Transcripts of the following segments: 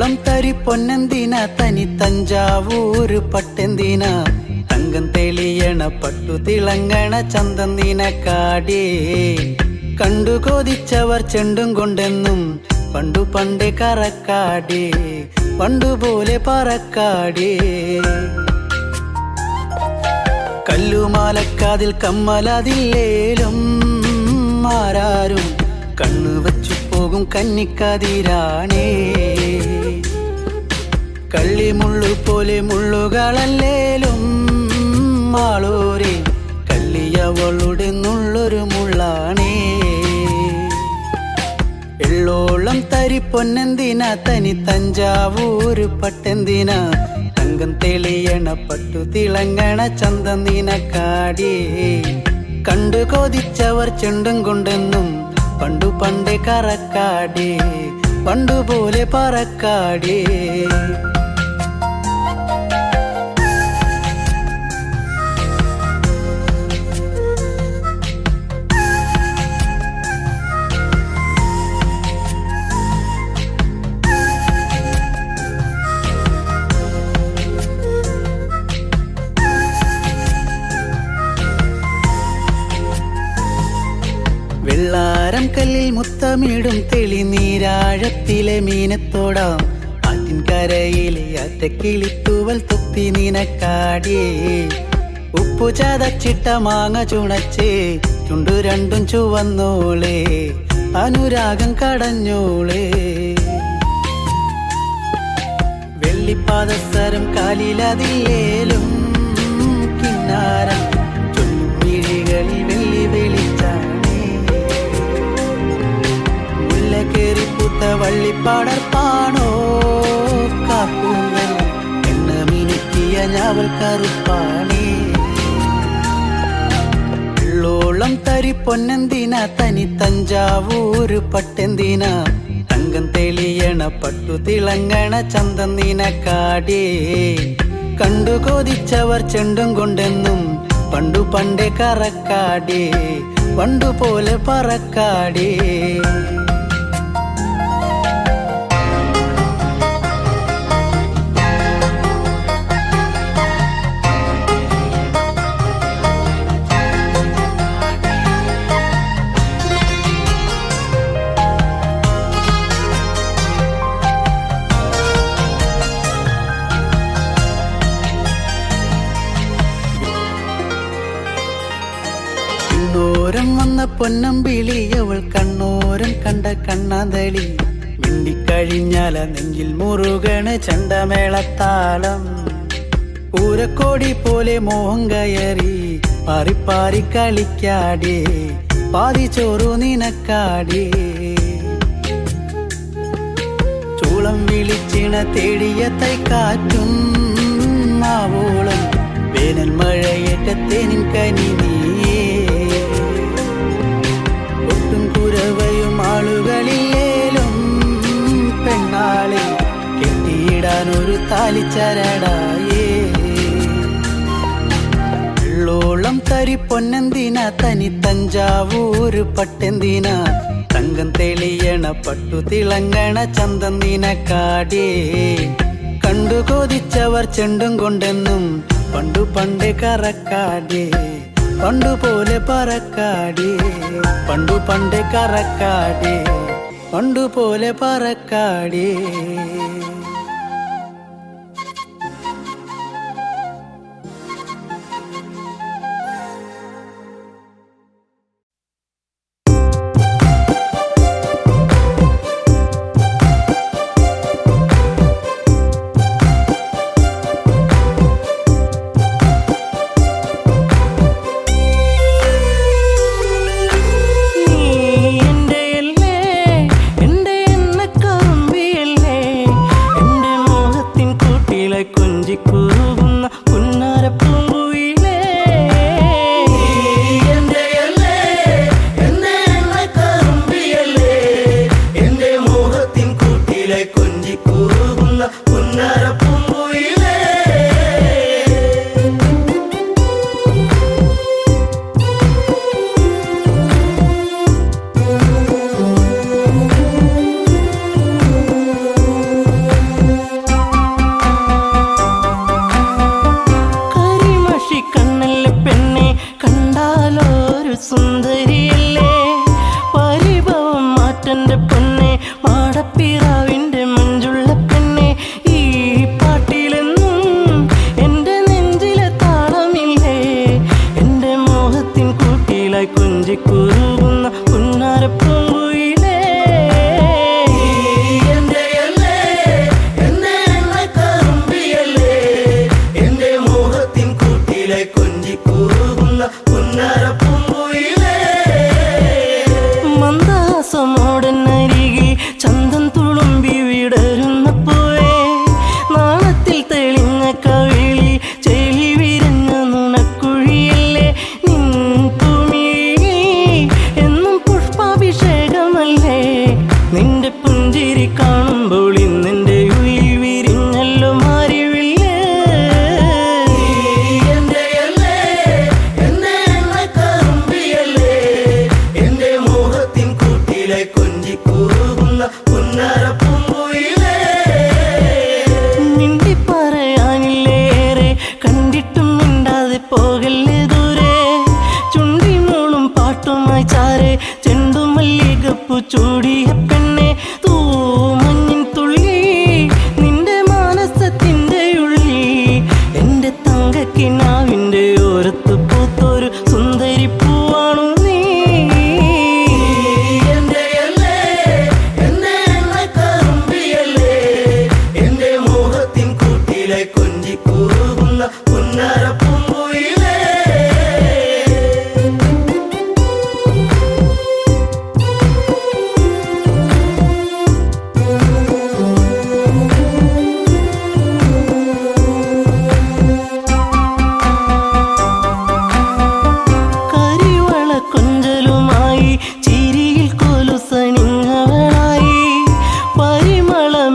വെള്ളോളം തരി പൊന്നെന്തിന തനി തഞ്ചാവൂര് പട്ടെന്തിന തങ്കം തെളിയണ പട്ടു തിളങ്ങണ ചന്തം നിനക്കാടേ കണ്ടു കൊതിച്ചവർ ചെണ്ടും കൊണ്ടെന്നും പണ്ടു പണ്ടേ കറക്കാടേ പണ്ടുപോലെ പറക്കാടേ കല്ലുമാലക്കാതിൽ കമ്മലതില്ലേലും ആരാരും കണ്ണു വച്ചു പോകും കന്നിക്കതിരാണേ കള്ളിമുള്ളു പോലെ മുള്ളുകളല്ലേലും ആളോരെ കല്ലിയവളുടെ നുള്ളൊരു മുള്ളാണേ എള്ളോളം തരി പൊന്നെന്തിന തനി തഞ്ചാവൂര് പട്ടെന്തിന തങ്കം തെളിയണ പട്ടു തിളങ്ങണ ചന്തം നിനക്കാടേ കണ്ടു കൊതിച്ചവർ ചെണ്ടും കൊണ്ടെന്നും പണ്ടു പണ്ടേ കറക്കാടേ പണ്ടുപോലെ പറക്കാടേ വെള്ളാരം കല്ലിൽ മുത്തമിടും തെളിനീരാഴത്തിലെ മീനത്തോടാം ആറ്റിൻകരയിലെ അറ്റക്കിളിത്തൂവൽ തൊപ്പി നിനക്കാടേ ഉപ്പു ചതച്ചിട്ട മാങ്ങ ചുണച്ചേ ചുണ്ടു രണ്ടും ചുവന്നോളേ അനുരാഗം കടഞ്ഞോളേ വെള്ളിപ്പാദസരം കാലിലതില്ലേലും കിന്നാരം ചൊല്ലും മിഴികളിൽ വെള്ളി വെളിച്ചാണ് കേറിപ്പൂത്ത വള്ളിപ്പാടർപ്പാണോ കാക്കൂന്നൽ എണ്ണ മിനുക്കിയ ഞാവൽ കറുപ്പാണേ വെള്ളോളം തരി പൊന്നെന്തിന തനി തഞ്ചാവൂര് പട്ടെന്തിന തങ്കം തെളിയണ പട്ടു തിളങ്ങണ ചന്തം നിനക്കാടേ കണ്ടു കൊതിച്ചവർ ചെണ്ടും കൊണ്ടെന്നും പണ്ടു പണ്ടേ കറക്കാടേ പണ്ടുപോലെ പറക്കാടേ കണ്ണോരം വന്ന പൊന്നമ്പിളി അവൾ കണ്ണോരം കണ്ട കണ്ണാന്തളി മിണ്ടിക്കഴിഞ്ഞാല നെഞ്ചിൽ മുറുകണ ചണ്ടമേളത്താളം പൂരക്കോടി പോലെ മോഹം കയറി പാറിപ്പാറി കളിക്കാടേ പാതി ചോറു നിനക്കാടേ ചൂളം വിളിച്ചിണ തേടിയ തൈക്കാറ്റും ആവോളം വേനൽ മഴയേറ്റത്തേനിൻ കനി നീയേ ഒട്ടും കുരവയും ആളുകളില്ലേലും പെണ്ണാളെ കെട്ടിയിടാനൊരു താലിച്ചരടായേ വെള്ളോളം തരി പൊന്നെന്തിന തനി തഞ്ചാവൂര് പട്ടെന്തിന തങ്കം തെളിയണ പട്ടു തിളങ്ങണ ചന്തം നിനക്കാടേ കണ്ടു കൊതിച്ചവർ ചെണ്ടും കൊണ്ടെന്നും പണ്ടു പണ്ടേ കറക്കാടേ പണ്ടുപോലെ പറക്കാടേ പണ്ടു പണ്ടേ കറക്കാടേ പണ്ടുപോലെ പറക്കാടേ എന്റെ എന്നെ കറുമ്പിയല്ലേ പാട്ടിലായി കൊഞ്ചിക്കുറുകുന്ന പുന്നാരപ്പൂങ്കുയിലേ മന്ദാസമോടനരികിൽ ചന്തം തുളുമ്പി വിടരുന്ന പൂവേ നാണത്തിൽ തെളിഞ്ഞ കവിളിൽ ചെളി വിരിഞ്ഞ നുണക്കുഴിയല്ലേ നിൻ തുമിഴി എന്നും പുഷ്പാഭിഷേകമല്ലേ നിന്റെ പുഞ്ചിരി കാണുമ്പോൾ ഇന്നെന്റെ ഉയിൽ വിരിഞ്ഞല്ലോ മാറിവില്ലേ മിണ്ടി പറയാനില്ലേറെ കണ്ടിട്ടും മിണ്ടാതെ പോകല്ലേ ദൂരെ ചുണ്ടി മൂളും പാട്ടുമായി ചാരെ ചെണ്ടുമല്ലികപ്പു ചൂടിയ പെണ്ണെ തൂമഞ്ഞിൻ തുള്ളി നിന്റെ മാനസത്തിന്റെ ഉള്ളി എന്റെ തങ്കക്കിനാവിന്റെ ഓരത്ത് പൂത്തൊരു സുന്ദരി പൂവാണു നീ കരിവള കൊഞ്ചലുമായി ചിരിയിൽ കൊലുസണിഞ്ഞവളായി പരിമളമേനിയുമായി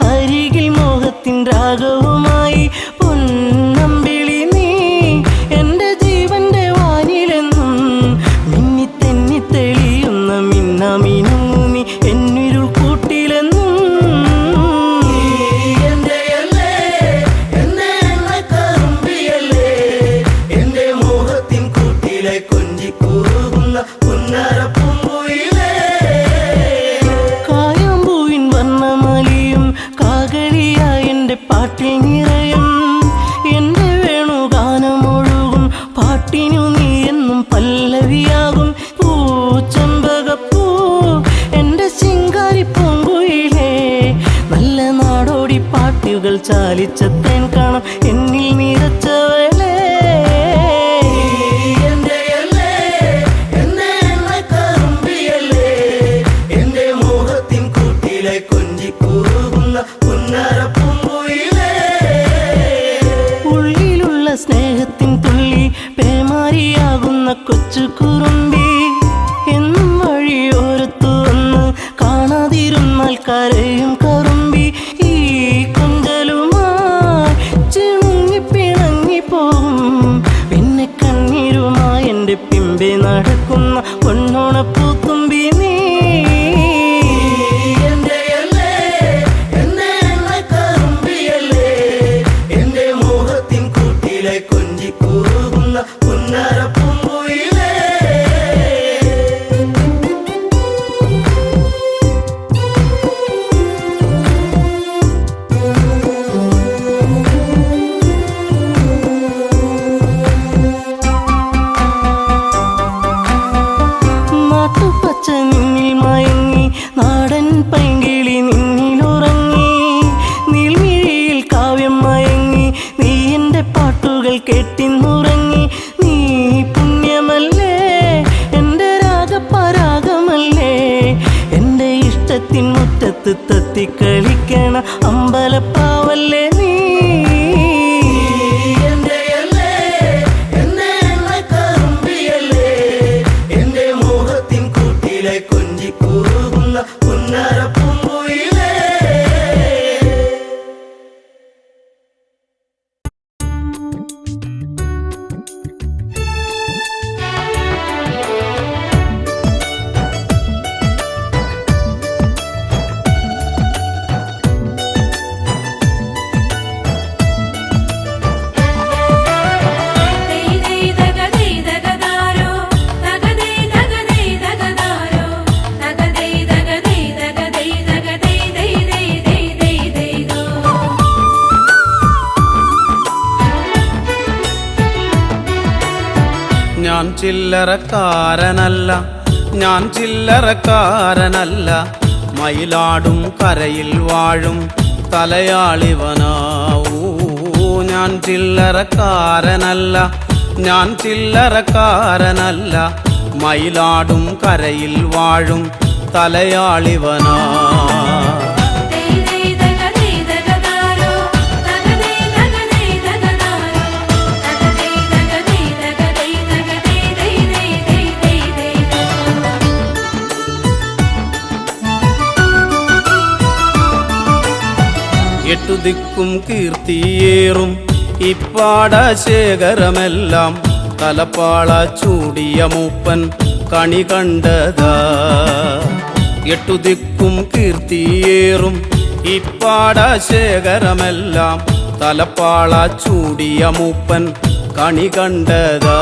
അരികിൽ മോഹത്തിൻ രാഗവുമായി പൊന്നമ്പിളി നീ എന്റെ ജീവന്റെ വാനിലെന്നും മിന്നി തെന്നി തെളിയുന്ന മിന്നാമിനുങ്ങി എന്നിരുൾ കൂട്ടിലെന്നും കായാമ്പൂവിൻ വർണ്ണമലിയും കാകളിയായി എന്റെ പാട്ടിൽ നിറയും എന്റെ വേണുഗാനമൊഴുകും പാട്ടിനു നീ എന്നും പല്ലവിയാകും പൂച്ചമ്പകപ്പൂ എന്റെ ശിങ്കാരി പൂങ്കുയിലേ നല്ല നാടോടി പാട്ടുകൾ ചാലിച്ച തേൻ കാണാം എന്നിൽ നിറച്ചവളേ ഉള്ളിലുള്ള സ്നേഹത്തിൻ തുള്ളി പേമാരിയാകുന്ന കൊച്ചു കുറുമ്പി എന്നും വഴിയോരത്തു വന്ന് കാണാതിരുന്നാൽ കരയും കറുമ്പി ഈ കൊഞ്ചലുമായി ചിണുങ്ങി പിണങ്ങി പോകും പിന്നെ കണ്ണീരുമായി എൻ്റെ പിമ്പെ നടക്കുന്ന പൊന്നോണപ്പൂത്തുമ്പി നീ ഞാൻ ചില്ലറക്കാരനല്ല, ഞാൻ ചില്ലറക്കാരനല്ല, മയിലാടും കരയിൽ വാഴും തലയാളിവനാവൂ. ഞാൻ ചില്ലറക്കാരനല്ല, ഞാൻ ചില്ലറക്കാരനല്ല, മയിലാടും കരയിൽ വാഴും തലയാളിവനാ. എട്ടു ദിക്കും കീർത്തിയേറും ഇപ്പാടശേഖരമെല്ലാം തലപ്പാള ചൂടിയ മൂപ്പൻ കണി കണ്ടതാ. എട്ടു ദിക്കും കീർത്തിയേറും ഇപ്പാടശേഖരമെല്ലാം തലപ്പാള ചൂടിയ മൂപ്പൻ കണി കണ്ടതാ.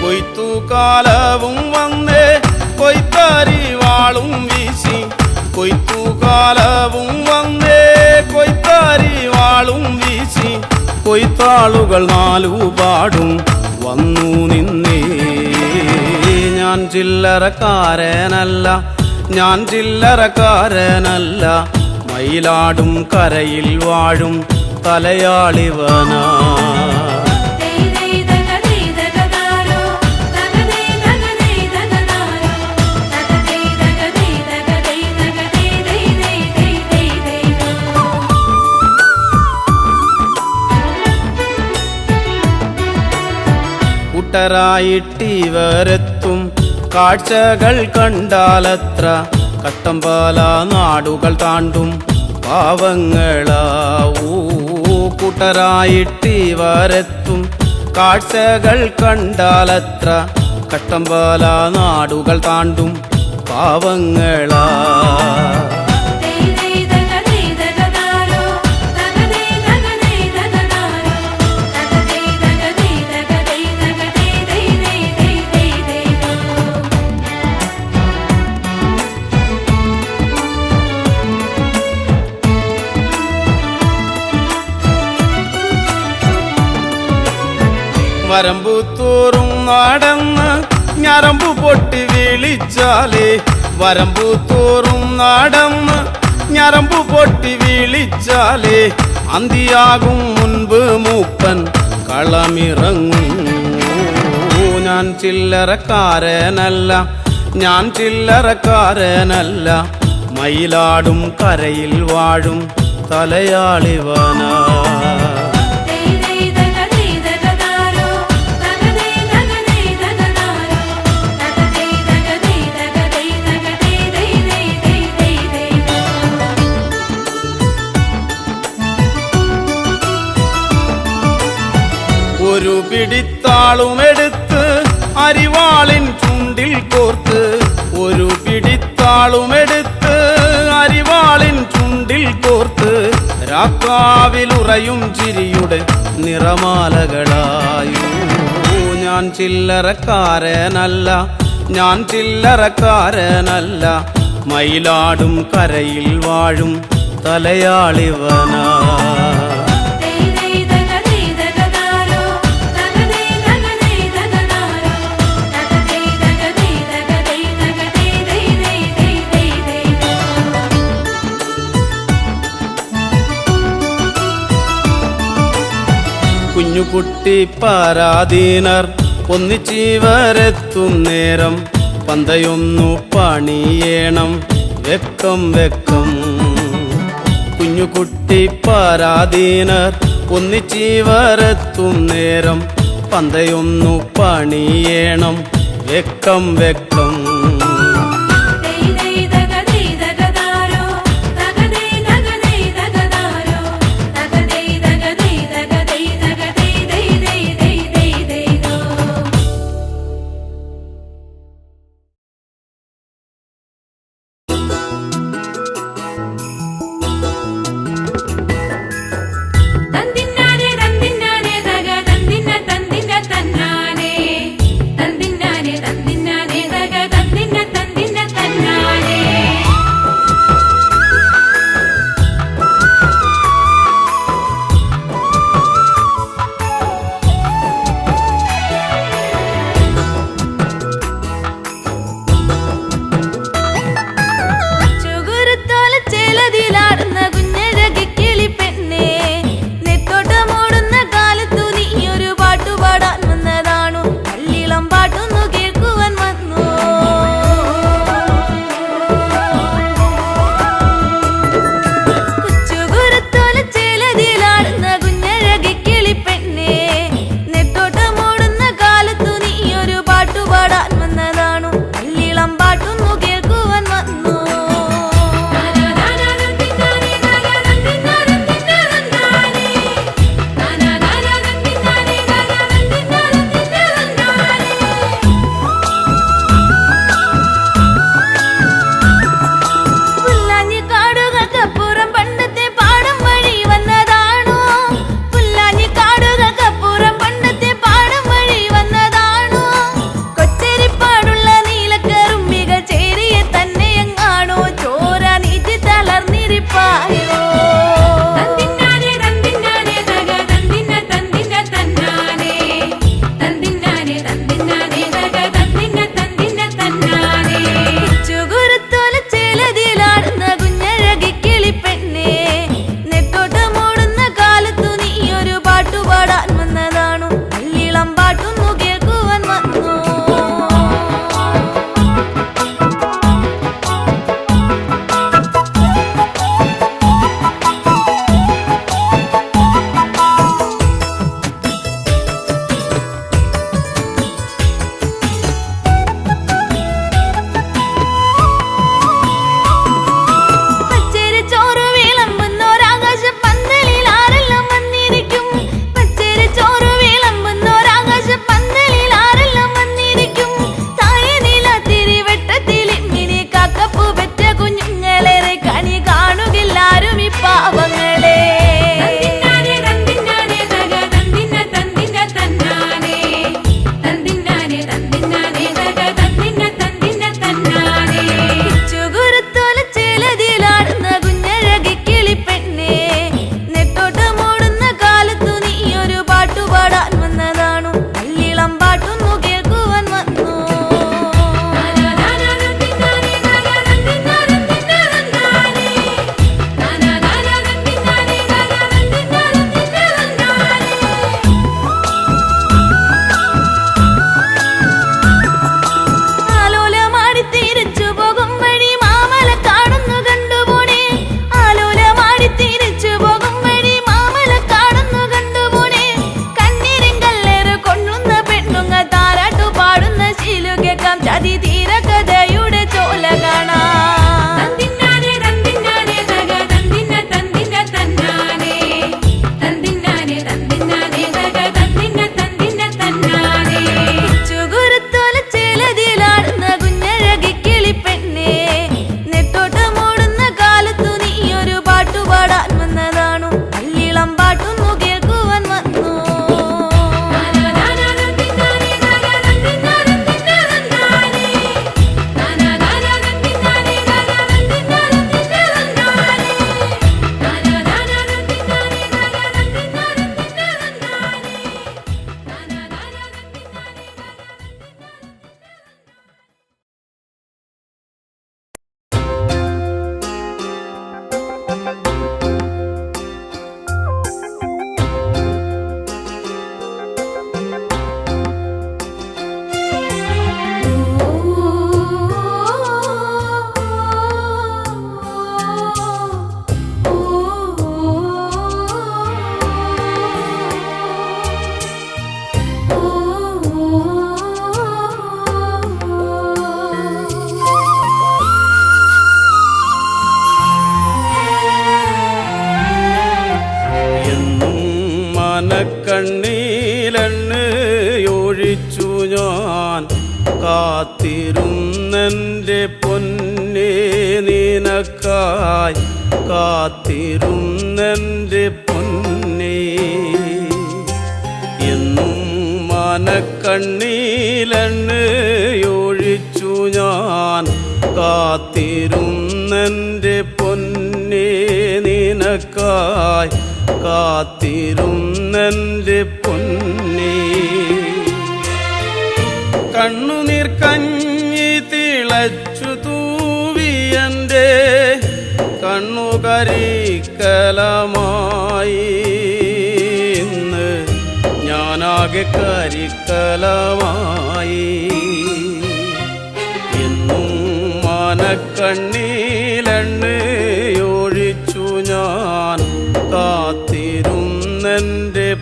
കൊയ്ത്തുകാലവും വന്നേ കൊയ്ത്താരി വാളും വീശി, കൊയ്ത്തുകാലവും വന്നേ കൊയ്ത്താരി വാളും വീശി, കൊയ്ത്താളുകൾ നാലുപാടും വന്നു നിന്നേ. ഞാൻ ചില്ലറക്കാരനല്ല, ഞാൻ ചില്ലറക്കാരനല്ല, മയിലാടും കരയിൽ വാഴും തലയാളിവനാ. കൂട്ടരായിട്ടിവരെത്തും കാഴ്ചകൾ കണ്ടാലത്ര, കട്ടമ്പാല നാടുകൾ താണ്ടും പാവങ്ങളാവൂ. കൂട്ടരായിട്ടിവരെത്തും കാഴ്ചകൾ കണ്ടാലത്ര, കട്ടമ്പാല നാടുകൾ താണ്ടും പാവങ്ങളാ. വരമ്പുത്തോറും നടന്ന് ഞരമ്പു പൊട്ടി വിളിച്ചാലേ, വരമ്പുത്തോറും നടന്ന് ഞരമ്പു പൊട്ടി വിളിച്ചാലേ, അന്തിയാകും മുൻപ് മൂപ്പൻ കളമിറങ്ങും. ഞാൻ ചില്ലറക്കാരനല്ല, ഞാൻ ചില്ലറക്കാരനല്ല, മയിലാടും കരയിൽ വാഴും തലയാളിവനാ. ഒരു പിടിത്താളുമെടുത്ത് അരിവാളിൻ ചുണ്ടിൽ കോർത്ത്, ഒരു പിടിത്താളുമെടുത്ത് അരിവാളിൻ ചുണ്ടിൽ കോർത്ത്, രാക്കാവിലുറയും ചിരിയുടെ നിറമാലകളായൂ. ഞാൻ ചില്ലറക്കാരനല്ല, ഞാൻ ചില്ലറക്കാരനല്ല, മയിലാടും കരയിൽ വാഴും തലയാളിവനാ. കുഞ്ഞുകുട്ടി പരാധീനർ ഒന്നിച്ചിവരെത്തും നേരം, പന്തയൊന്നു പണിയേണം വെക്കം വെക്കം. കുഞ്ഞുകുട്ടി പരാധീനർ ഒന്നിച്ചിവരെത്തും നേരം, പന്തയൊന്നു പണിയേണം വെക്കം വെക്കം. മാനക്കണ്ണീലെണ്ണയൊഴിച്ചു ഞാൻ കാത്തിരുന്നെൻ്റെ പൊന്നേ നിനക്കായി കാത്തിരുന്നെൻ്റെ പൊന്നേ എന്നും മാനക്കണ്ണീലെണ്ണയൊഴിച്ചു ഞാൻ കാത്തിരുന്നെൻ്റെ പൊന്നേ നിനക്കായി കാത്തിരുന്നെൻ്റെ പൊന്നേ കണ്ണുനീർ കഞ്ഞി തിളച്ചു തൂവിയൻ്റെ കണ്ണുകരിക്കലമായി ഇന്ന് ഞാനാകെ കരിക്കലമായി എന്നും മാനക്കണ്ണീലെണ്ണയൊഴിച്ചു ഞാൻ കാത്തിരുന്നെൻ്റെ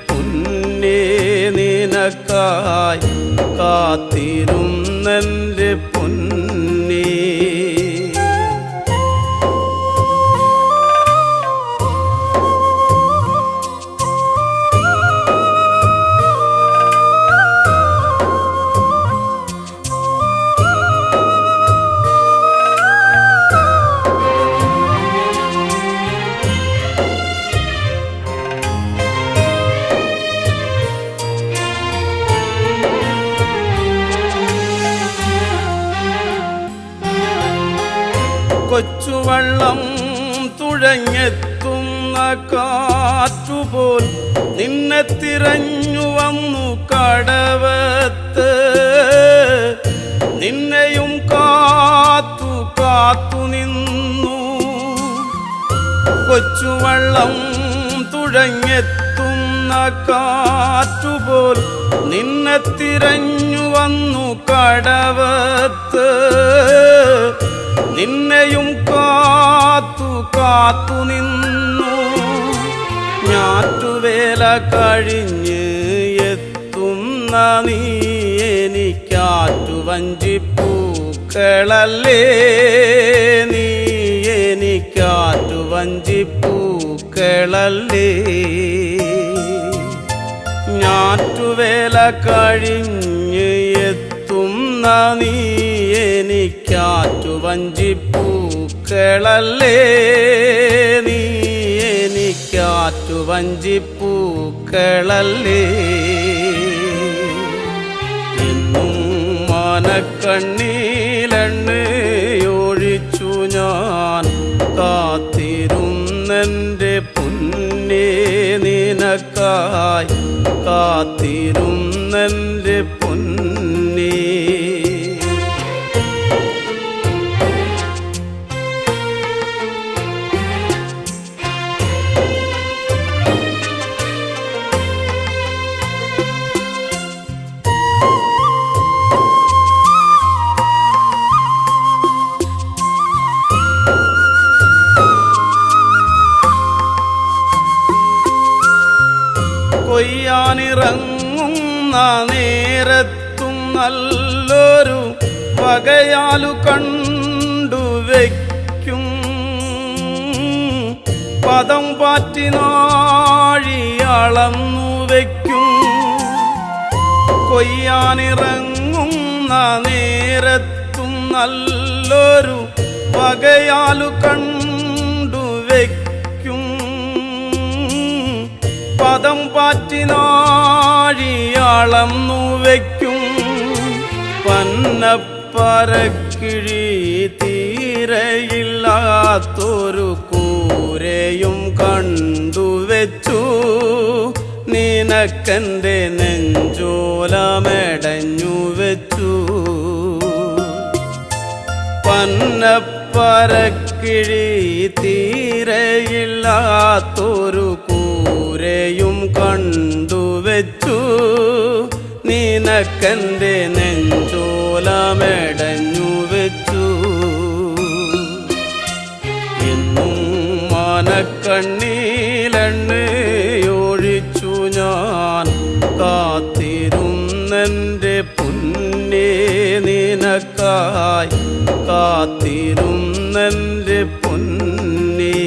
പൊന്നേ നിനക്കായി കാത്തിരുന്നെൻ്റെ പൊന്നേ കൊച്ചുവള്ളം തുഴഞ്ഞെത്തുന്ന കാറ്റുപോൽ നിന്നെ തിരഞ്ഞു വന്നു കടവത്ത് നിന്നെയും കാത്തു കാത്തു നിന്നു കൊച്ചുവള്ളം തുഴഞ്ഞെത്തുന്ന കാറ്റുപോൽ നിന്നെ തിരഞ്ഞു വന്നു കടവത്ത് നിന്നെയും കാത്തു കാത്തു നിന്നു ഞാറ്റുവേല കഴിഞ്ഞ് എത്തുന്ന നീ എനിക്കാറ്റുവഞ്ചിപ്പൂക്കളല്ലേ നീ എനിക്കാറ്റുവഞ്ചിപ്പൂക്കളല്ലേ ഞാറ്റുവേല കഴിഞ്ഞ് എത്തുന്ന നീ എനിക്കാറ്റുവഞ്ചിപ്പൂക്കളല്ലേ നീ എനിക്കാറ്റുവഞ്ചിപ്പൂക്കളല്ലേ എന്നും മാനക്കണ്ണീലെണ്ണയൊഴിച്ചു ഞാൻ കാത്തിരുന്നെൻ്റെ പൊന്നേ നിനക്കായി കാത്തിരുന്നെൻ്റെ പൊന്നേ കൊയ്യാനിറങ്ങുന്ന നേരത്തും നല്ലൊരു വകയാലു കണ്ടുവയ്ക്കും പദം പാറ്റി നാഴി അളന്നു വയ്ക്കും കൊയ്യാനിറങ്ങുന്ന നേരത്തും നല്ലൊരു വകയാലു കണ്ടുവയ്ക്കും പദം പാറ്റി നാഴി അളന്നു വയ്ക്കും പന്നപ്പരക്കിഴി തീരയില്ലാത്തൊരു കൂരയും കണ്ടുവെച്ചു നിനക്കെൻ്റെ നെഞ്ചോലമെടഞ്ഞു വെച്ചു പന്നപ്പരക്കിഴി തീരയില്ലാത്തൊരു കൂരയും കണ്ടുവെച്ചു നിനക്കെൻ്റെ നെഞ്ചോലമെടഞ്ഞു വെച്ചു എന്നും മാനക്കണ്ണീലെണ്ണയൊഴിച്ചു ഞാൻ കാത്തിരുന്നെൻ്റെ പൊന്നേ നിനക്കായി കാത്തിരുന്നെൻ്റെ പൊന്നേ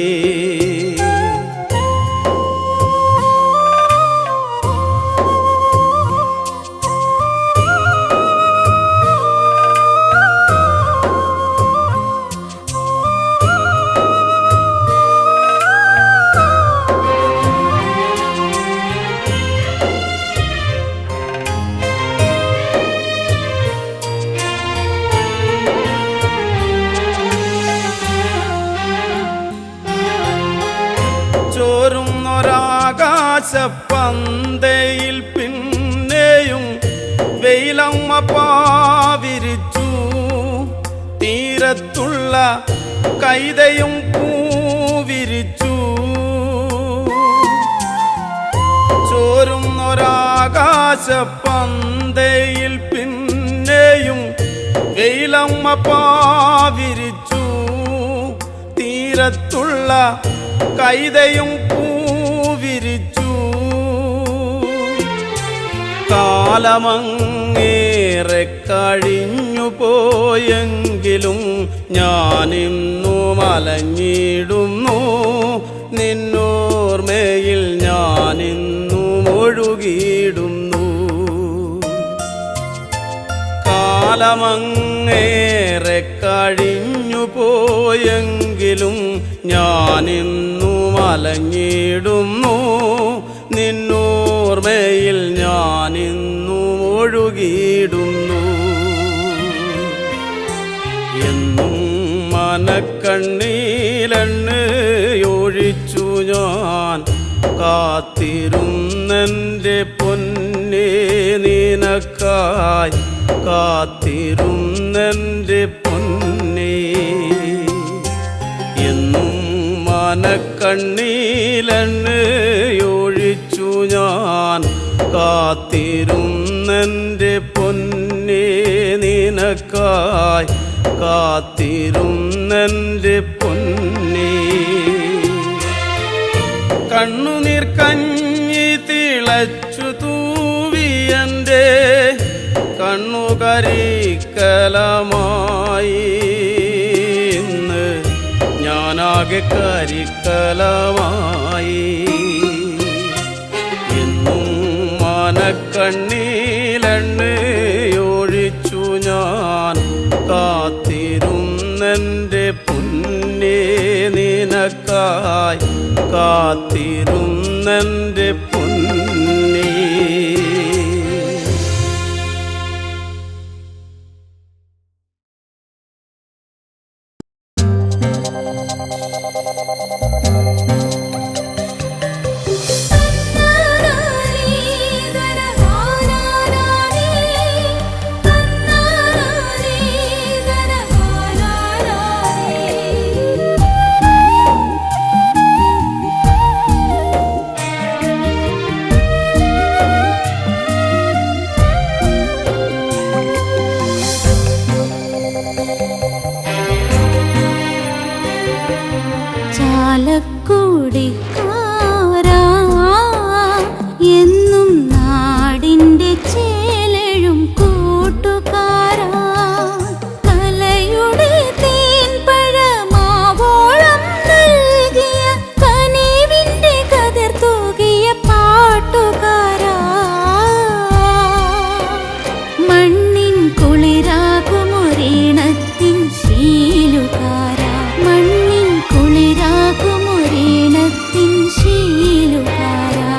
ആകാശപ്പന്തയിൽ പിന്നെയും വെയിലമ്മ പാവിരിച്ചു തീരത്തുള്ള കൈതയും പൂവിരിച്ചു ചോരുന്നൊരാകാശപ്പന്തയിൽ പിന്നെയും വെയിലമ്മ പാവിരിച്ചു തീരത്തുള്ള കൈതയും പൂവിരിച്ചു കാലമങ്ങേറെ കഴിഞ്ഞു പോയെങ്കിലും ഞാനിന്നു മലഞ്ഞിടുന്നു നിന്നോർമ്മയിൽ ഞാനിന്നു ഒഴുകിയിടുന്നു കാലമങ്ങേറെ കഴിഞ്ഞു പോയെങ്കിലും ഞാനിന്നു മലഞ്ഞിടുന്നു നിന്നോർമ്മയിൽ ഞാനിന്നു ഒഴുകിയിടുന്നു എന്നും മനക്കണ്ണീലെണ്ണയൊഴിച്ചു ഞാൻ കാത്തിരുന്നെൻ്റെ പൊന്നേ നിനക്കായി കാത്തിരുന്നെൻ്റെ പൊന്നേ എന്നും മനക്കണ്ണീലെണ്ണയൊഴിച്ചു ഞാൻ കാത്തിരുന്നെൻ്റെ പൊന്നേ നിനക്കായി കാത്തിരുന്നെൻ്റെ പൊന്നേ കണ്ണുനീർ കഞ്ഞി തിളച്ചു തൂവിയൻ്റെ കണ്ണുകരിക്കലമായി ഇന്ന് ഞാനാകെ കരിക്കലമായി എന്നും മനക്കണ്ണീലെണ്ണയൊഴിച്ചു ഞാൻ കാത്തിരുന്നെൻ്റെ പൊന്നേ നിനക്കായി കാത്തിരുന്നെൻ്റെ പൊന്നേ ചാലക്കുടിക്കാരാ എന്നും നാടിൻ്റെ ചേലഴും കൂട്ടുകാരാ കലയുടെ തേൻപഴമാവോളം നൽകിയ കനിവിൻ്റെ കതിർ തൂകിയ പാട്ടുകാരാ മണ്ണിൻ കുളിരാകുമൊരീണത്തിൻ ശീലുകാരാ മണ്ണിൻ കുളിരാകുമൊരീണത്തിൻ ശീലുകാരാ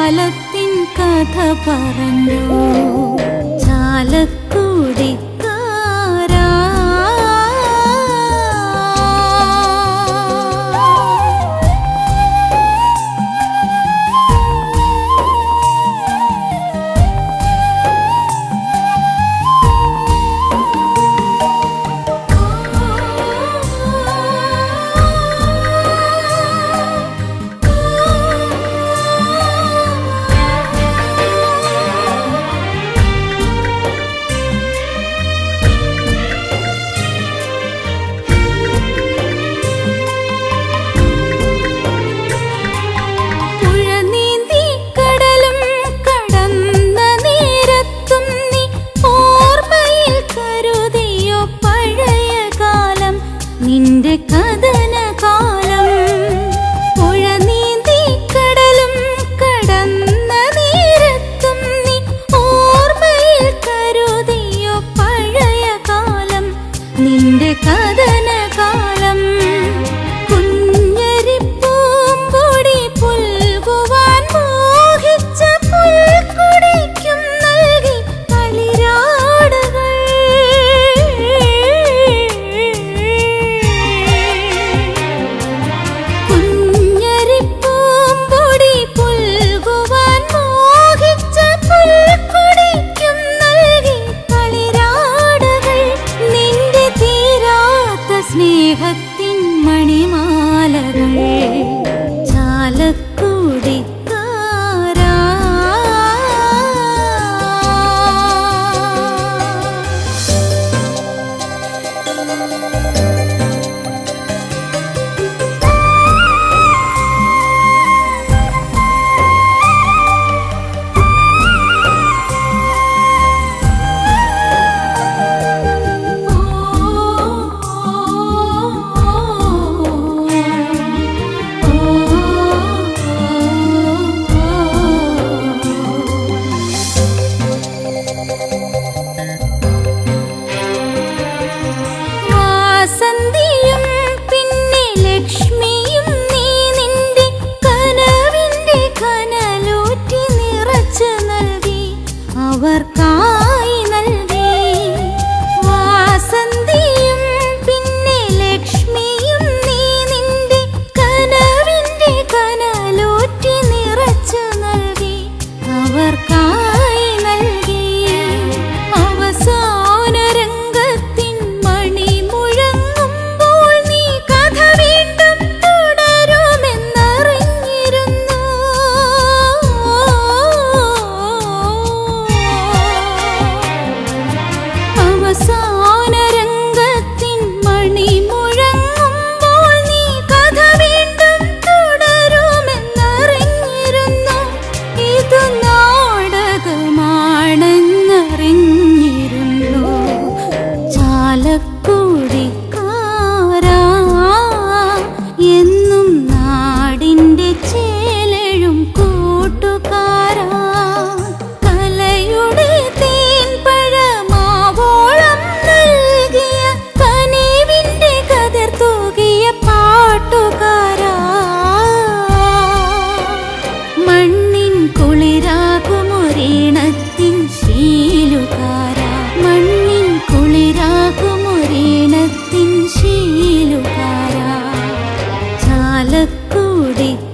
കാലത്തിൻ കഥ പറഞ്ഞു ചാലക്കുടിക്കാരാ. നിന്റെ കഥനകാലം പുഴ നീന്തി കടലും കടന്ന നേരത്തും നീ ഓർമ്മയിൽ കരുതിയോ പഴയ കാലം നിന്റെ കഥനകാലം. കുഞ്ഞരിപ്പൂമ്പൊടി പുൽകുവാൻ മോഹിച്ച പുൽക്കുടിക്കും നൽകി കളിരാടുകൾ. സ്നേഹത്തിൻ മണിമാലകൾ ചാലക്കുടിക്കാരാ. വാസന്തിയും പിന്നെ ലക്ഷ്മിയും നീ നിന്റെ കനവിന്റെ കനലൂറ്റി നിറച്ചു നൽകി അവർക്കായി നൽകി. വാസന്തിയും പിന്നെ ലക്ഷ്മിയും നീ നിന്റെ കനവിന്റെ കനലൂറ്റി നിറച്ചു നൽകി അവർക്കായി നൽകി. അവസാന രംഗത്തിൻ മണി മുഴങ്ങുമ്പോൾ നീ കഥ വീണ്ടും തുടരുമെന്നറിഞ്ഞിരുന്നു. അവസാന രംഗത്തിൻ മണി മുഴങ്ങുമ്പോൾ നീ കഥ വീണ്ടും തുടരുമെന്നറിഞ്ഞിരുന്നു. ഇതു നാടകമാണെന്നറിഞ്ഞിരുന്നു ചാലക്കുടിക്കാരാ. എന്നും നാടിന്റെ ചേലഴും കൂട്ടുകാരാ. കലയുടെ തേൻപഴമാവോളം നൽകിയ കനിവിന്റെ കതിർ തൂകിയ പാട്ടുകാരാ. മണ്ണിൻ കുളിരാകുമൊരീണത്തിൻ ശീലുകാരാ. മണ്ണിൻ കുളിരാകുമൊരീണത്തിൻ ശീലുകാരാ. ചാലക്കുടിക്കാരാ.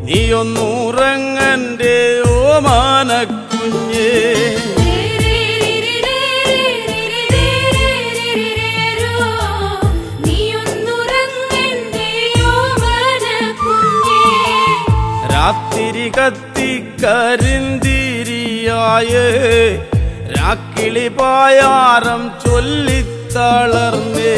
നീയൊന്നുറങ്ങന്റെ ഓമാനക്കുഞ്ഞേ. രാത്തിരി കത്തി കരിന്തിരിയായേ രാക്കിളി പായാരം ചൊല്ലിത്തളർന്നേ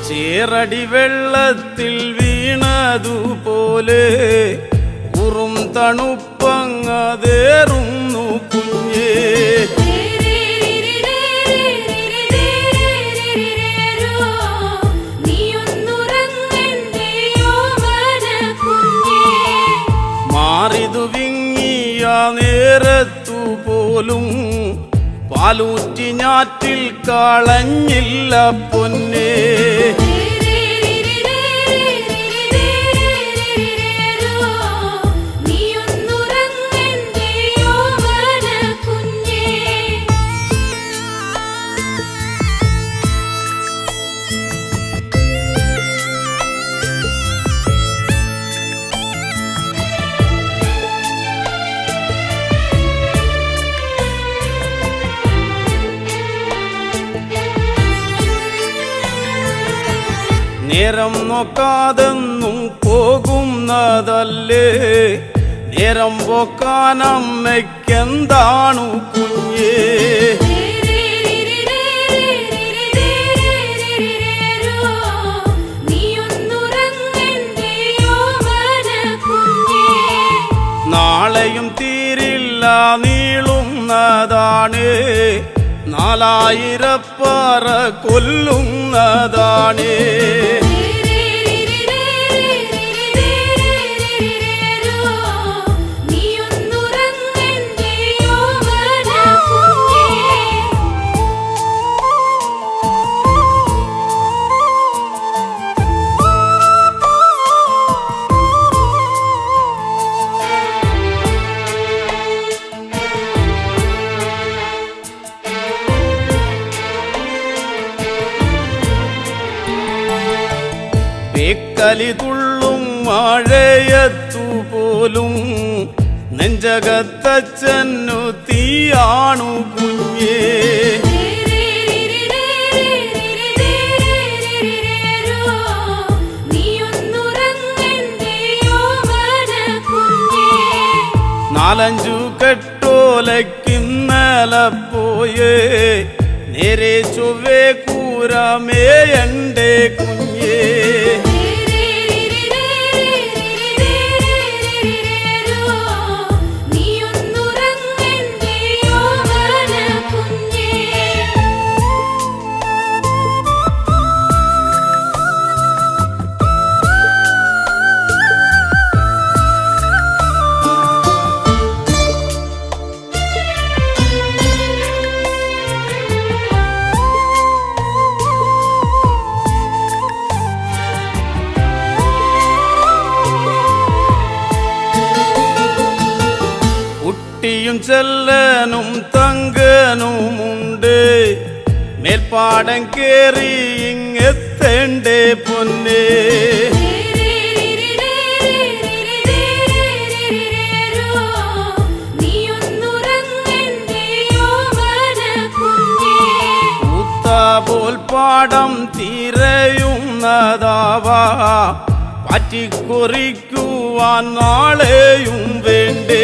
ചേറടി വെള്ളത്തിൽ വീണതുപോലെ ഉറും തണുപ്പങ്ങതേറുന്നു കുഞ്ഞേ മാറിതു വിങ്ങിയ നേരത്തു പോലും പാലൂറ്റി ഞാറ്റിൽ കളഞ്ഞില്ല പൊന്നേ നേരം നോക്കാതെന്നും പോകുന്നതല്ലേ നേരം പോക്കാനമ്മയ്ക്കെന്താണു കുഞ്ഞേ നാളെയും തീരില്ല നീളുന്നതാണ് 4000 പറ കൊല്ലുന്നതാണ് കലി തുള്ളും മഴയത്തുപോലും നെഞ്ചകത്തച്ഛനു തീയാണു കുഞ്ഞേ നാലഞ്ചു കെട്ടോലക്കിന്നലെ പോയേ നേരെ ചൊവ്വേ കൂരമേയണ്ടേ കുഞ്ഞേ കുട്ടിയും ചെല്ലനും തങ്കനുമുണ്ട് മേൽപ്പാടം കേറി ഇങ്ങെത്തേണ്ടേ പൊന്നേ പോൽ പാടം തിരയുന്നതാവാ പറ്റിക്കുറിക്കുവാൻ നാളെയും വേണ്ടേ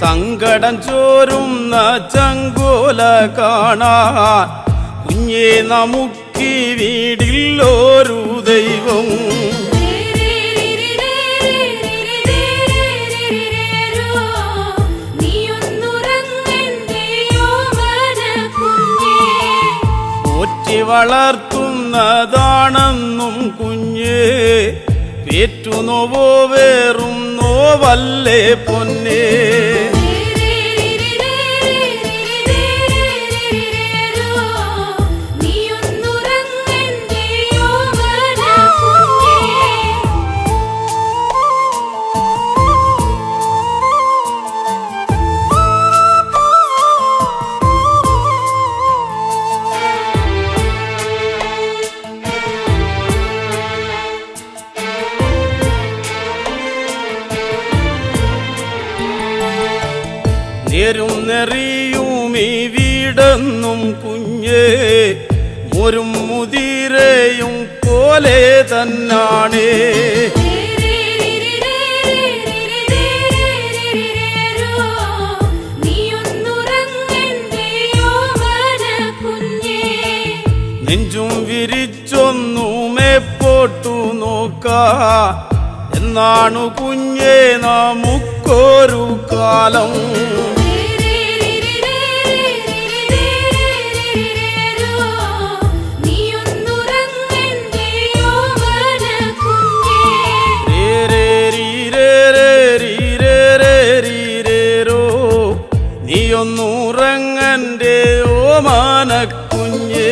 സങ്കടം ചോരുന്ന ചങ്കോല കാണാൻ കുഞ്ഞേ നമുക്ക് എനിക്ക് വീടില്ലൊരു ദൈവം. പോറ്റി വളർത്തുന്നതാണെന്നും കുഞ്ഞ്, പേറ്റുനോവോ വേറും നോവല്ലേ പൊന്നേ. നേരും നെറിയും ഈ വീടെന്നും കുഞ്ഞ്, മോരും മുതിരയും പോലെ തന്നാണ്. നെഞ്ചും വിരിച്ചൊന്നുമേ പോട്ടു നോക്കാ എന്നാണു കുഞ്ഞേ നമുക്കൊരു കാലം. നീയൊന്നുറങ്ങന്റെ ഓമാനക്കുഞ്ഞേ.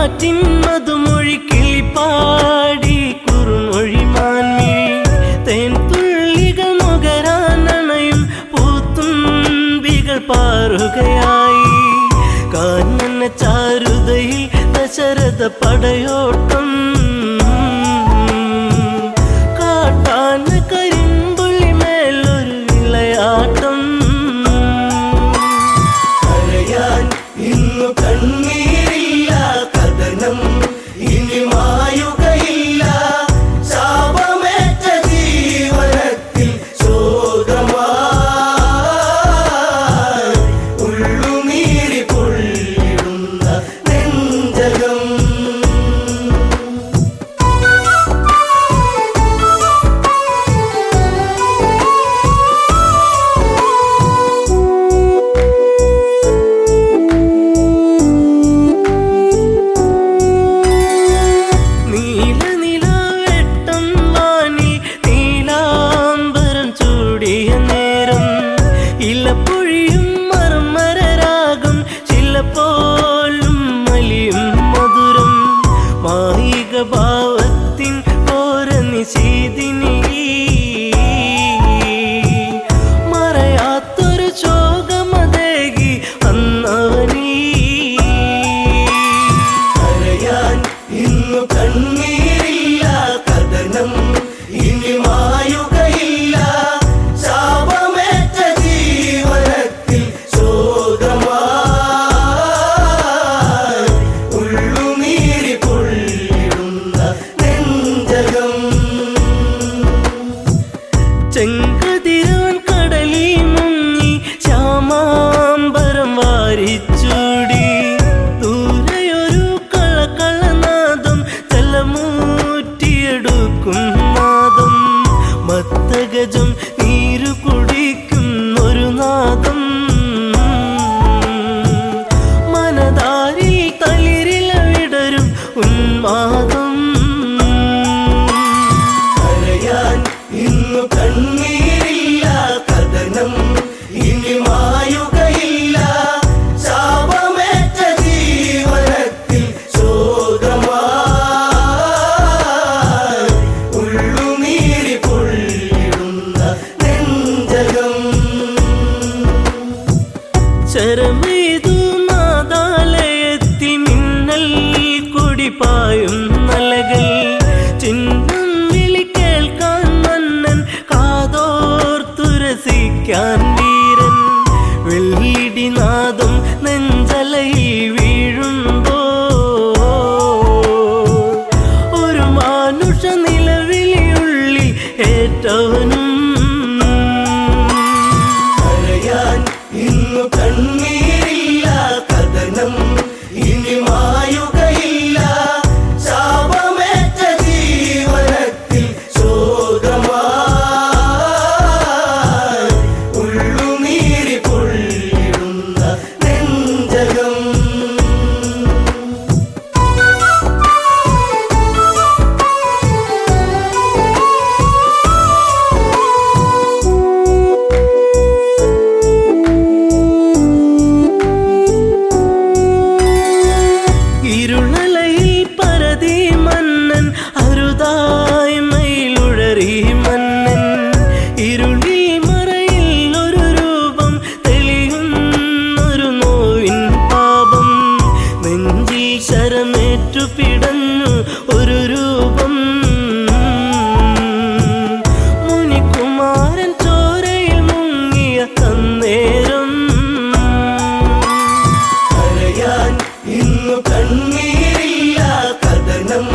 കാറ്റിൻ മധുമൊഴി കിളിപ്പാടി കുറുമൊഴി മാൻമിഴി തേൻ തുള്ളികൾ നുകരാനണയും പൂത്തുമ്പികൾ പാറുകയായി കാനന ചാരുതയിൽ ദശരഥ പടയോട്ടം കാട്ടാന കരിമ്പുള്ളി മേലൊരു വിളയാട്ടം കരയാൻ ഇന്നു കണ്ണീരില്ല കഥനം ഇനി മായുകയില്ല ശാപമേറ്റ ജീവനത്തിൽ ശോകമായി ഉള്ളുനീരി പൊള്ളിടുന്ന നെഞ്ചകം നീലനിലാവെട്ടം വാനിൽ നീലാംബരം ചൂടിയ നേരം ഇലപ്പൊഴിയും മർമരരാഗം ചിലപ്പോലും മലിയും മധുരം മായിക ഭാവത്തിൻ ഓര നിശീതിനി മറയാത്തൊരു ശോകമതേകി അന്നവനീ കരയാൻ ഇന്നു കണ്ണീരില്ല കഥനം ഇനി മായുകയില്ല ശാപമേറ്റ ജീവനത്തിൽ ശോകമായി ഉള്ളുനീരി പൊള്ളിടുന്ന നെഞ്ചകം ചെങ്കതിരാൻ കടലിൽ മുങ്ങി ശ്യാമാംബരം വാരിച്ചൂടി ദൂരെയൊരു കളകളനാദം ജലമൂറ്റിയെടുക്കും നാദം മത്തഗജം നീരു കുടിക്കും ഒരു നാദം മനതാരിൽ തളിരില വിടരും ഉന്മാദം കരയാൻ ഇന്നു കണ്ണീരില്ല കഥനം ഇനി മായുകയില്ല ശാപമേറ്റ ജീവനത്തിൽ ശോകമായി ഉള്ളുനീരി പൊള്ളിടുന്ന നെഞ്ചകം ശരമേതു നാദാലയത്തിൽ മിന്നൽ കുടിപ്പായും നലകൾ ചിഹ്നം വിളി കേൾക്കാൻ മന്നൻ കാതോർത്തുരസിക്കാൻ വീരൻ വെള്ളിടിനാദം നെഞ്ചലയിൽ വീഴുമ്പോ ഒരു മാനുഷ നിലവിളിയുള്ളിൽ ഏറ്റവനും കരയാൻ ഇന്നു കണ്ണീരില്ല കഥനം ഇനി മായുകയില്ല ശാപമേറ്റ ജീവനത്തിൽ ശോകമായി ഉള്ളുനീരി പൊള്ളിടുന്ന നെഞ്ചകം ഇരുളലയിൽ പരതി മന്നൻ അരുതായി മയിലുഴറി മന്നൻ ഇരുളിൽ മറയിൽ ഒരു രൂപം തെളിയുന്നൊരു നോവിൻ പാപം നെഞ്ചിൽ ശരമേറ്റു പിടഞ്ഞു ഒരു രൂപം മുനികുമാരൻ ചോരയിൽ മുങ്ങിയ അന്നേരം കരയാൻ ഇന്നു കണ്ണീരില്ല കഥനം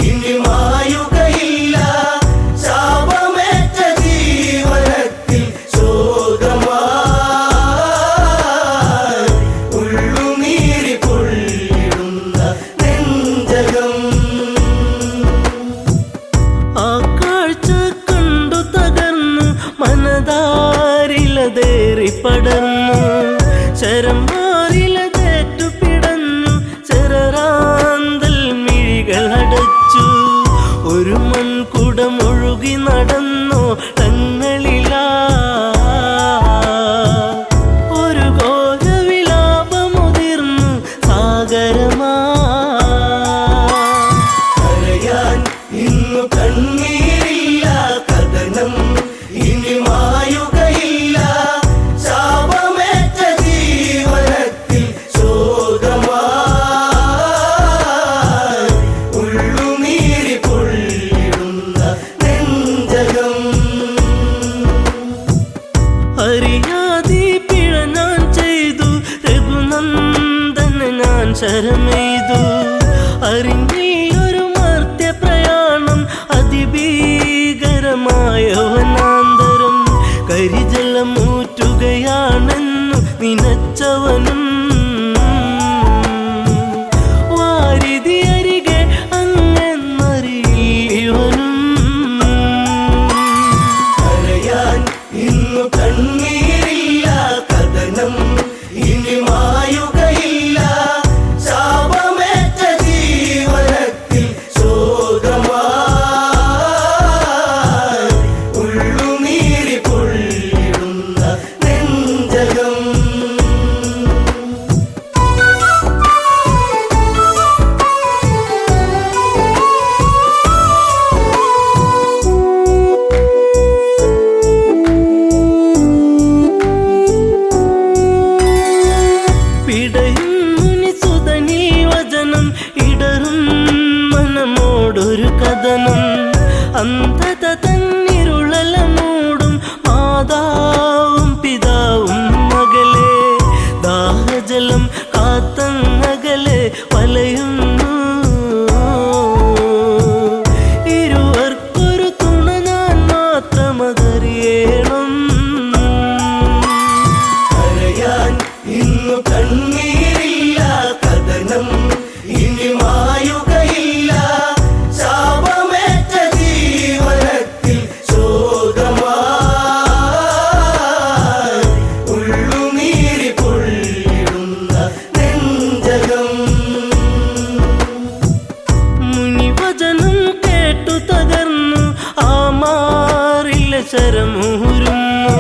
ഇനി മായുകയില്ല ശാപമേറ്റ ജീവനത്തിൽ ശോകമായി ഉള്ളുനീരി പൊള്ളിടുന്ന നെഞ്ചകം ആ കാഴ്ച കണ്ടു തകർന്നു മനതാരിലതേറി പടർന്നു ശരമാരിലതേറ്റു പിടഞ്ഞു ചെറാന്തൽ മിഴികൾ അട ശരമെയ്തു അറിഞ്ഞില്ലൊരു മർത്യപ്രയാണം അതിഭീകരമായ വനാന്തരം കരിജലമൂറ്റുകയാണെന്നു നിനച്ചവനും വാരിധി അരികെ അങ്ങെന്നറിയിവനും കരയാൻ ഇന്നു കണ്ണീരില്ല കഥനം ഇനി മായുകയില്ല ശാപമേറ്റ ജീവനത്തിൽ ശോകമായി ഉള്ളുനീരി പൊള്ളിടുന്ന നെഞ്ചകം പിടയും മുനിസുതനീ വചനം ഇടറും മനമോടൊരു കഥനം അന്ധത തന്നിരുളല മൂടും മാതാവും പിതാവും മകളെ ദാഹജലം കാത്തങ്ങകലെ വലയുന്നു ഇരുവർക്കൊരു തുണ ഞാൻ മാത്രമതറിയണം കരയാൻ ഇന്നു കണ്ണീരില്ല കഥനം ഇനി മായുകയില്ല ശാപമേറ്റ ജീവനത്തിൽ ശോകമായി ഉള്ളുനീരി പൊള്ളിടുന്ന നെഞ്ചകം മുനിവചനം കേട്ടു തകർന്നു ആ മാറില്ല ശരമൂരുന്നു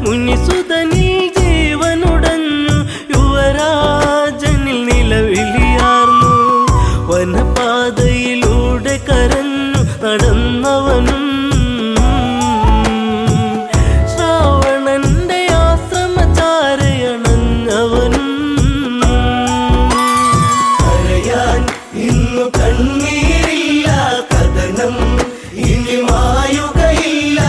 മുനിസുതനിൽ ജീവനുടഞ്ഞു യുവരാജനിൽ നിലവിളിയാർന്നു വനപാതയിലൂടെ കരഞ്ഞു നടന്നവനും ശ്രാവണന്റെ ആശ്രമചാരയണഞ്ഞവനും കരയാൻ ഇന്നു കണ്ണീരില്ല കഥനം ഇനി മായുകയില്ല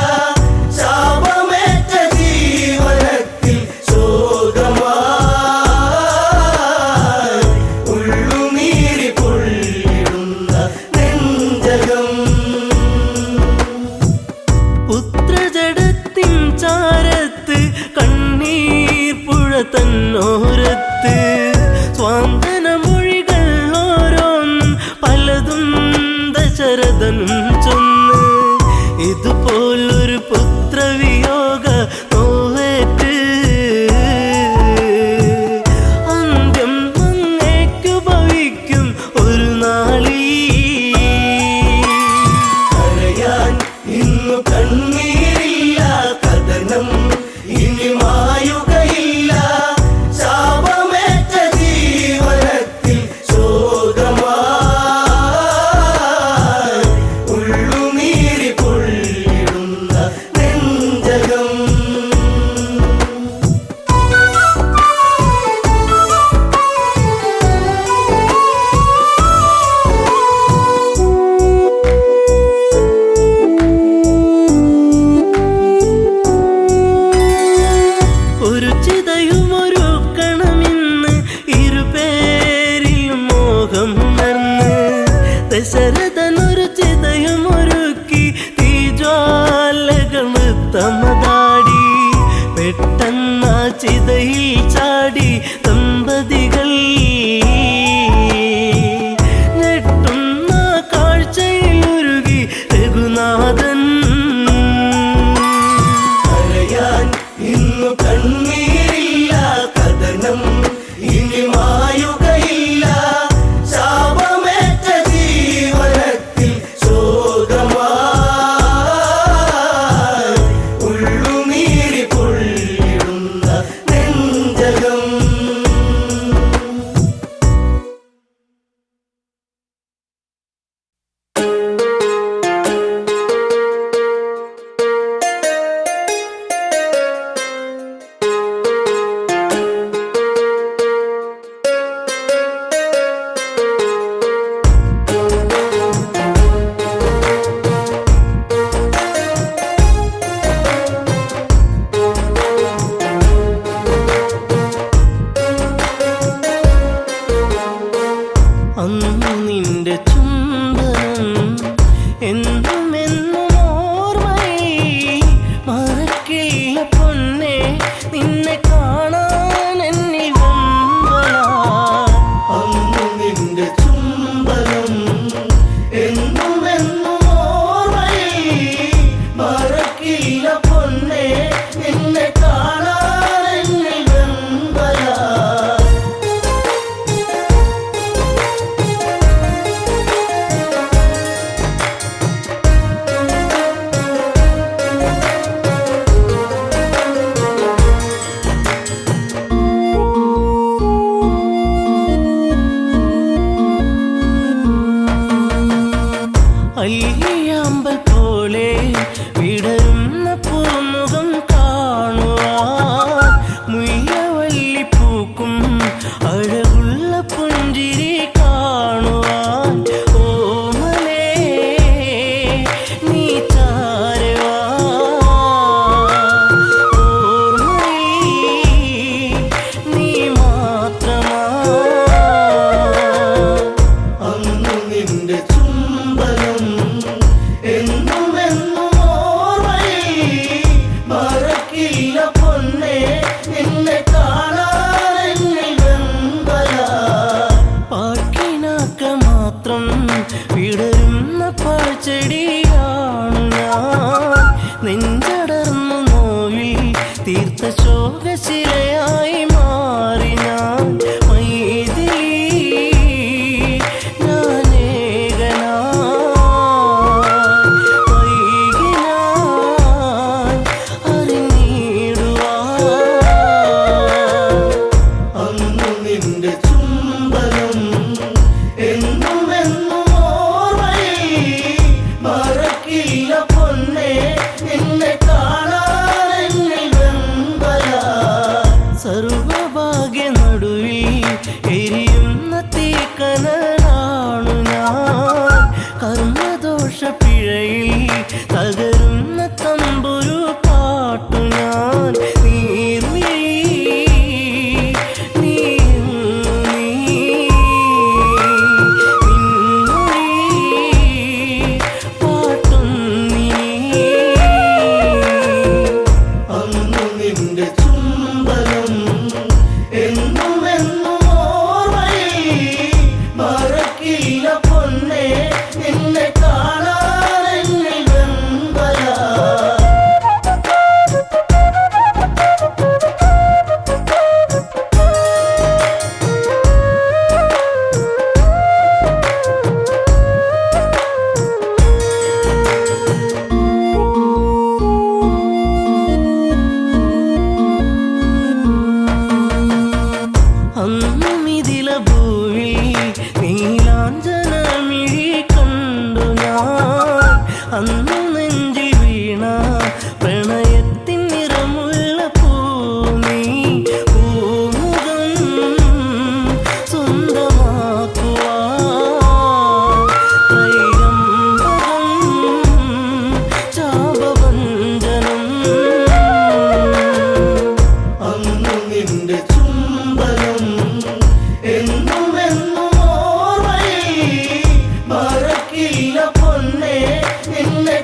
ശാപമേറ്റ ജീവനത്തിൽ ശോകമായി ഉള്ളുനീരി പൊള്ളിടുന്ന നെഞ്ചകം പുത്രജടത്തിൻ ചാരത്ത് കണ്ണീർ പുഴ തന്നോരത്ത് സ്വാന്തന മൊഴികൾ ഓരോന്നും പലതും ദശരഥനും ചൊന്ന് ഇതുപോലൊരു പുത്രവിയോഗ നോവേറ്റ് അന്ത്യം അങ്ങേക്കു ഭവിക്കും ഒരു നാളീ കരയാൻ ഇന്നു കണ്ണീരില്ല കഥനം ഇനി മായുകയില്ല ശാപമേറ്റ ജീവനത്തിൽ ശോകമായി ഉള്ളുനീരി പൊള്ളിടുന്ന നെഞ്ചകം ഒരു ചിതയുമൊരുക്കണമെന്ന് ഇരുപേരിലും മോഹമുണർന്ന് ദശരഥനൊരു ചിതയുമൊരുക്കി തീജ്വാലകൾ നൃത്തമതാടി പെട്ടെന്ന ചിതയിൽ ചാടി ദമ്പതികൾ ഞെട്ടുന്ന കാഴ്ചയിലുരുകി രഘുനാഥൻ കരയാൻ ഇന്നു കണ്ണീരില്ല കഥനം ഇനി മായുകയില്ല ശാപമേറ്റ ജീവനത്തിൽ ശോകമായി ഉള്ളുനീരി പൊള്ളിടുന്ന നെഞ്ചകം അന്നു നിന്റെ ചുംബനം എന്നും എന്നും ഓർമ്മയിൽ മറക്കില്ല പൊന്നെ നിന്നെ കാണാൻ എന്നിൽ വെമ്പലാ അന്നു നിന്റെ ചുംബനം എന്നും എന്നും ഓർമ്മയിൽ മറക്കില്ല പൊന്നെ നിന്നെ കാണാൻ എന്നിൽ വെമ്പലാ അല്ലിയാമ്പൽ പോലെ വിടരുന്ന പൂമുഖം കാണുവാൻ മുയ്യവല്ലി പൂക്കും അഴകുള്ള പുഞ്ചിരി കാണുവാൻ ഓമലേ നീ ചാരവാ ഓർമ്മയിൽ നീ മാത്രമാ അന്നു നിന്റെ ചുംബനം എന്നും എന്നും ഓർമ്മയിൽ മറക്കില്ല പൊന്നെ നിന്നെ കാണാൻ എന്നിൽ വെമ്പലാ പാക്കിനാക്ക മാത്രം വിടരുന്ന പാഴ്ചെടിയാണു ഞാൻ നെഞ്ചടർന്നു നോവിൽ തീർത്ത ശോകശിലയായി മാറി ഞാൻ മൈഥിലി അന്നു നിന്റെ ചുംബനം എന്നും എന്നും ഓർമ്മയിൽ മറക്കില്ല പൊന്നെ നിന്നെ കാണാൻ എന്നിൽ വെമ്പലാ സർവഭാഗ്യ നടുവിൽ എരിയുന്ന തീക്കനലാണു ഞാൻ കർമ്മദോഷ പിഴയിൽ തകരുന്ന തമ്പുരു പാട്ടു ഞാൻ അന്നു നിന്റെ ചുംബനം എന്നും എന്നും ഓർമ്മയിൽ മറക്കില്ല പൊന്നെ നിന്നെ കാണാൻ എന്നിൽ വെമ്പലാ അന്നും ഇതില ഭൂവിൽ നീലാഞ്ജനമിഴി കണ്ടു ഞാൻ അന്നു നെഞ്ചിൽ വീണ പ്രണയത്തിൻ നിറമുള്ള പൂമീ പൂമുഖം സ്വന്തമാക്കുവാൻ ത്രൈകമ്പകം ചാപഭഞ്ജനം അന്നു നിന്റെ ചുംബനം എന്നും എന്നും ഓർമ്മയിൽ മറക്കില്ല പൊന്നെ നിന്നെ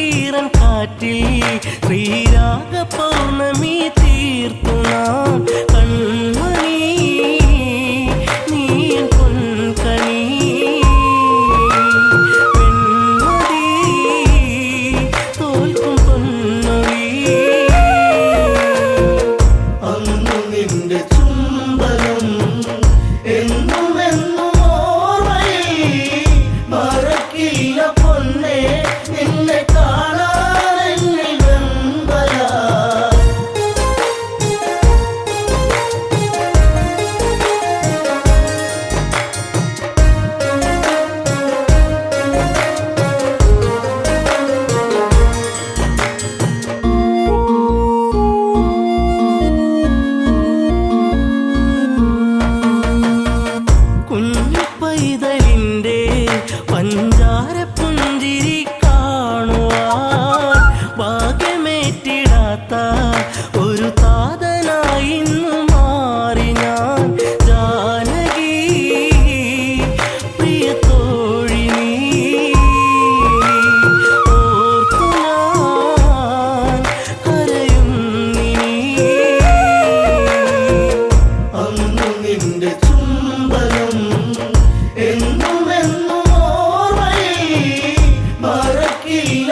കുളിരൻ കാറ്റിൽ ശ്രീരാഗ പൗർണമി തീർത്തു നാം കൺമണി നീ പൊൻകണി പെൺമതി തോൽക്കും പൊന്നൊഴി അന്നു നിന്റെ ചുംബനം എന്നും എന്നും ഓർമ്മയിൽ മറക്കില്ല പൊന്നേ നിന്നെ കാണാൻ എന്നിൽ വെമ്പലാ കുഞ്ഞു പൈതലിൻ്റെ പഞ്ചാര പുഞ്ചിരി കാണുവാൻ ഭാഗ്യമേറ്റിടാത്ത ഒരു താതനായി ഇന്നു മാറി ഞാൻ ജാനകി പ്രിയ തോഴി നീ ഓർത്തു ഞാൻ കരയുന്നിനി അന്നു നിന്റെ ചുംബനം എന്നും എന്നും ഓർമ്മയിൽ മറക്കില്ല